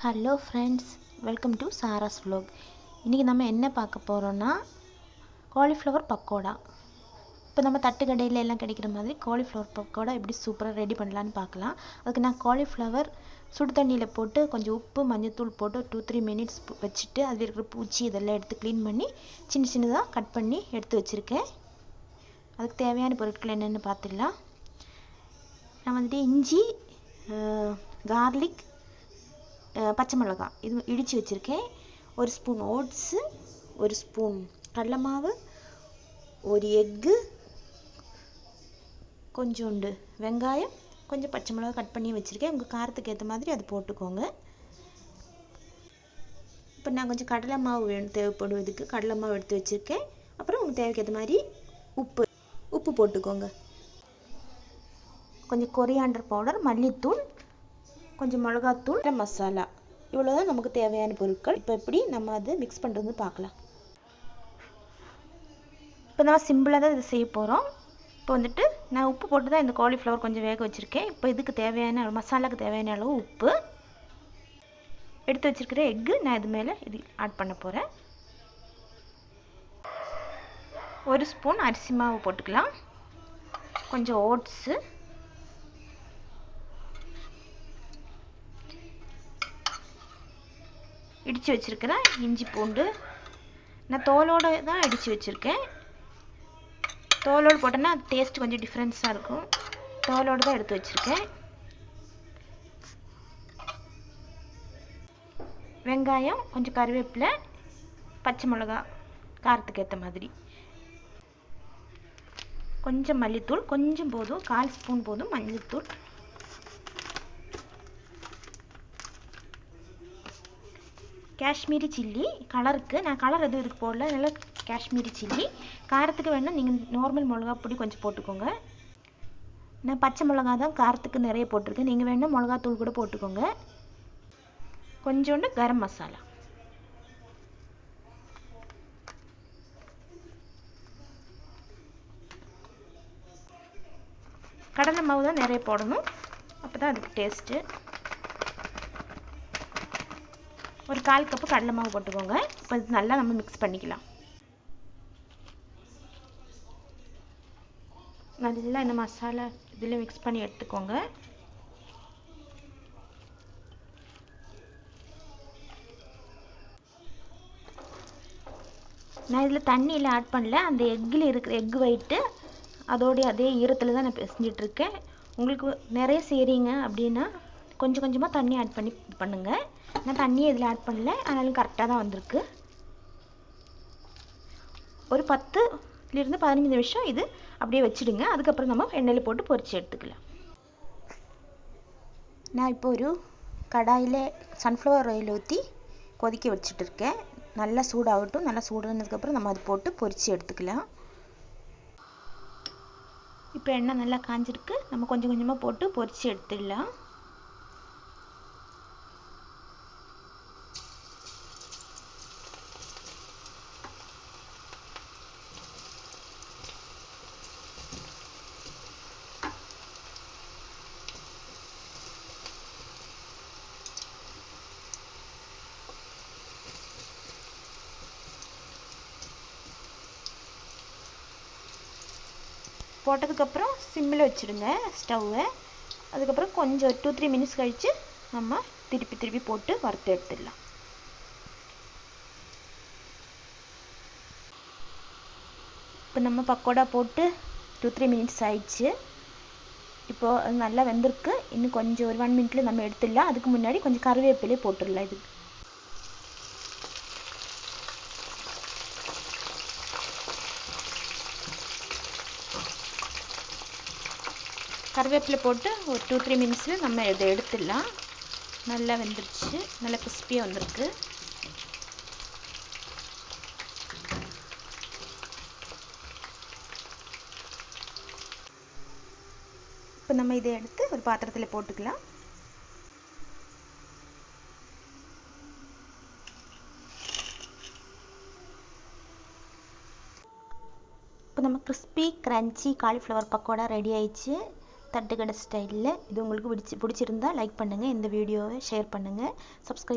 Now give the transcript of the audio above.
Hello friends, welcome to Sara's vlog. இன்றைக்கி நம்ம என்ன பார்க்க போகிறோன்னா காலிஃப்ளவர் பக்கோடா. இப்போ நம்ம தட்டுக்கடையில் எல்லாம் கிடைக்கிற மாதிரி காலிஃப்ளவர் பக்கோடா எப்படி சூப்பராக ரெடி பண்ணலான்னு பார்க்கலாம். அதுக்கு நான் காலிஃப்ளவர் சுடு தண்ணியில் போட்டு கொஞ்சம் உப்பு மஞ்சத்தூள் போட்டு 2-3 மினிட்ஸ் வச்சுட்டு அதில் இருக்கிற பூச்சி இதெல்லாம் எடுத்து க்ளீன் பண்ணி சின்ன சின்னதாக கட் பண்ணி எடுத்து வச்சுருக்கேன். அதுக்கு தேவையான பொருட்கள் என்னென்னு பார்த்துடலாம். நான் வந்துட்டு இஞ்சி, கார்லிக், பச்சை மிளகாய் இது இடித்து வச்சுருக்கேன். ஒரு ஸ்பூன் ஓட்ஸு, ஒரு ஸ்பூன் கடலை மாவு, ஒரு எக்கு, கொஞ்சோண்டு வெங்காயம், கொஞ்சம் பச்சை மிளகாய் கட் பண்ணி வச்சுருக்கேன். உங்கள் காரத்துக்கு ஏற்ற மாதிரி அது போட்டுக்கோங்க. இப்போ நான் கொஞ்சம் கடலை மாவு தேவைப்படும், இதுக்கு கடலை மாவு எடுத்து வச்சுருக்கேன். அப்புறம் உங்கள் தேவைக்கு ஏற்ற மாதிரி உப்பு போட்டுக்கோங்க. கொஞ்சம் கொரியாண்டர் பவுடர், மல்லித்தூள், கொஞ்சம் மிளகாத்தூள், மசாலா, இவ்வளோதான் நமக்கு தேவையான பொருட்கள். இப்போ எப்படி நம்ம அது மிக்ஸ் பண்ணுறதுன்னு பார்க்கலாம். இப்போ நான் சிம்பிளாக தான் இது செய்ய போகிறோம். இப்போ வந்துட்டு நான் உப்பு போட்டு தான் இந்த காலிஃப்ளவர் கொஞ்சம் வேக வச்சுருக்கேன். இப்போ இதுக்கு தேவையான மசாலாவுக்கு தேவையான அளவு உப்பு எடுத்து வச்சுருக்கிற எக்கு நான் இது மேலே இது ஆட் பண்ண போகிறேன். ஒரு ஸ்பூன் அரிசி மாவு போட்டுக்கலாம், கொஞ்சம் ஓட்ஸு, இடித்து வச்சுருக்கிறேன் இஞ்சி பூண்டு. நான் தோலோடு தான் இடித்து வச்சுருக்கேன். தோலோடு போட்டோன்னா அது டேஸ்ட் கொஞ்சம் டிஃப்ரென்ஸாக இருக்கும். தோலோடு தான் எடுத்து வச்சுருக்கேன். வெங்காயம், கொஞ்சம் கருவேப்பிலை, பச்சை மிளகா காரத்துக்கு ஏற்ற மாதிரி, கொஞ்சம் மல்லித்தூள், கொஞ்சம் போதும், 1/4 ஸ்பூன் போதும் மல்லித்தூள், காஷ்மீரி சில்லி கலருக்கு. நான் கலர் எதுவும் இதுக்கு போடல, அதனால் காஷ்மீரி சில்லி. காரத்துக்கு வேணால் நீங்கள் நார்மல் மிளகா பொடி கொஞ்சம் போட்டுக்கோங்க. நான் பச்சை மிளகா தான் காரத்துக்கு நிறைய போட்டிருக்கேன், நீங்கள் வேணால் மிளகாத்தூள் கூட போட்டுக்கோங்க. கொஞ்சோண்டு கரம் மசாலா. கடலை மாவு தான் நிறைய போடணும், அப்போ தான் அதுக்கு டேஸ்ட்டு. ஒரு 1/4 கப்பு கடலை மாவு போட்டுக்கோங்க. இப்போ இது நல்லா நம்ம மிக்ஸ் பண்ணிக்கலாம். நல்லா இந்த மசாலா இதில் மிக்ஸ் பண்ணி எடுத்துக்கோங்க. நான் இதில் தண்ணியில் ஆட் பண்ணல, அந்த எக்கில் இருக்கிற எக் ஒயிட்டு அதோடைய அதே ஈரத்தில் தான் நான் செஞ்சிட்ருக்கேன். உங்களுக்கு நிறைய செய்கிறீங்க அப்படின்னா கொஞ்சம் கொஞ்சமாக தண்ணி ஆட் பண்ணி பண்ணுங்கள். நான் தண்ணியை இதில் ஆட் பண்ணல, ஆனாலும் கரெக்டாக தான் வந்திருக்கு. ஒரு 10லிருந்து 15 நிமிஷம் இது அப்படியே வச்சுடுங்க. அதுக்கப்புறம் நம்ம எண்ணெயில் போட்டு பொரிச்சு எடுத்துக்கலாம். நான் இப்போ ஒரு கடாயில் சன்ஃப்ளவர் ஆயில் ஊற்றி கொதிக்க வச்சுட்டு இருக்கேன். நல்லா சூடாகட்டும். நல்லா சூடானதுக்கப்புறம் நம்ம அது போட்டு பொரிச்சு எடுத்துக்கலாம். இப்போ எண்ணெய் நல்லா காஞ்சிருக்கு, நம்ம கொஞ்சம் கொஞ்சமாக போட்டு பொரிச்சு எடுத்துடலாம். போட்டதுக்கப்புறம் சிம்மில் வச்சுடுங்க ஸ்டவ்வை. அதுக்கப்புறம் கொஞ்சம் 2-3 மினிட்ஸ் கழித்து நம்ம திருப்பி போட்டு வறுத்து எடுத்துடலாம். இப்போ நம்ம பக்கோடா போட்டு 2-3 மினிட்ஸ் ஆயிடுச்சு. இப்போது அது நல்லா வெந்திருக்கு. இன்னும் கொஞ்சம் ஒரு 1 மினிட்ல நம்ம எடுத்துடலாம். அதுக்கு முன்னாடி கொஞ்சம் கருவேப்பிலையே போட்டுடலாம். இதுக்கு கருவேப்பிலை போட்டு ஒரு 2-3 மினிட்ஸில் நம்ம இதை எடுத்துடலாம். நல்லா வெந்துருச்சு, நல்லா கிறிஸ்பியாக வந்திருக்கு. இப்போ நம்ம இதை எடுத்து ஒரு பாத்திரத்தில் போட்டுக்கலாம். இப்போ நம்ம crispy crunchy cauliflower pakoda ready ஆயிடுச்சு. தட்டுக்கடை ஸ்டைலில். இது உங்களுக்கு பிடிச்சிருந்தா லைக் பண்ணுங்கள், இந்த வீடியோவை ஷேர் பண்ணுங்கள், சப்ஸ்கிரைப்